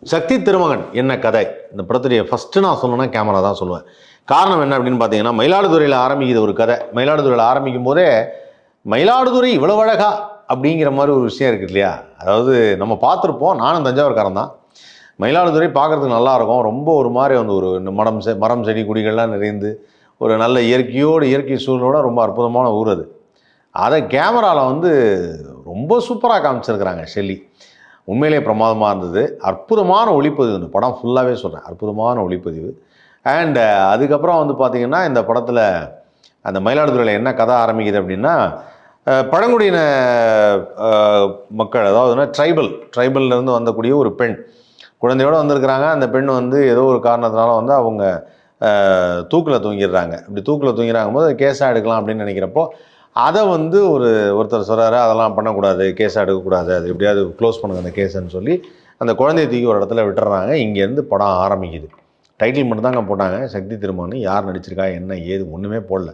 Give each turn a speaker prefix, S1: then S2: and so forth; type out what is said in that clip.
S1: சக்தி திருமகன் என்ன கதை இந்த படத்துடைய ஃபஸ்ட்டு நான் சொல்லணும்னா கேமரா தான் சொல்லுவேன். காரணம் என்ன அப்படின்னு பார்த்தீங்கன்னா, மயிலாடுதுறையில் ஆரம்பிக்குது ஒரு கதை. மயிலாடுதுறையில் ஆரம்பிக்கும் போதே மயிலாடுதுறை இவ்வளோ அழகா அப்படிங்கிற மாதிரி ஒரு விஷயம் இருக்குது இல்லையா? அதாவது நம்ம பார்த்துருப்போம், நானும் தஞ்சாவூர்காரன் தான். மயிலாடுதுறை பார்க்குறதுக்கு நல்லாயிருக்கும். ரொம்ப ஒரு மாதிரி வந்து ஒரு மரம் செடி கொடிகள்லாம் நிறைந்து ஒரு நல்ல இயற்கை சூழலோட ரொம்ப அற்புதமான ஊர் அது. அதை கேமராவில் வந்து ரொம்ப சூப்பராக காமிச்சிருக்கிறாங்க ஷெல்லி. உண்மையிலே பிரமாதமாக இருந்தது. அற்புதமான ஒளிப்பதிவு, இந்த படம் ஃபுல்லாகவே சொல்கிறேன், அற்புதமான ஒளிப்பதிவு. அண்ட் அதுக்கப்புறம் வந்து பார்த்திங்கன்னா, இந்த படத்தில் அந்த மயிலாடுதுறையில் என்ன கதை ஆரம்பிக்குது அப்படின்னா, பழங்குடியின மக்கள், அதாவதுன்னா ட்ரைபல்லேருந்து வந்தக்கூடிய ஒரு பெண் குழந்தையோடு வந்திருக்கிறாங்க. அந்த பெண் வந்து ஏதோ ஒரு காரணத்தினால வந்து அவங்க தூக்கில் தூங்கிடுறாங்க. அப்படி தூக்கில் தூங்கிறாங்க போது கேஸாக எடுக்கலாம் அப்படின்னு நினைக்கிறப்போ, அதை வந்து ஒருத்தர் சொல்கிறாரு, அதெல்லாம் பண்ணக்கூடாது, கேஸாக எடுக்கக்கூடாது, அது எப்படியாவது க்ளோஸ் பண்ணுங்க அந்த கேஸுன்னு சொல்லி அந்த குழந்தைய தூக்கி ஒரு இடத்துல விட்டுறாங்க. இங்கேருந்து படம் ஆரம்பிக்குது. டைட்டில் மட்டும் தாங்க போட்டாங்க, சக்தி திருமகன். யார் நடிச்சிருக்கா என்ன ஏது ஒன்றுமே போடல.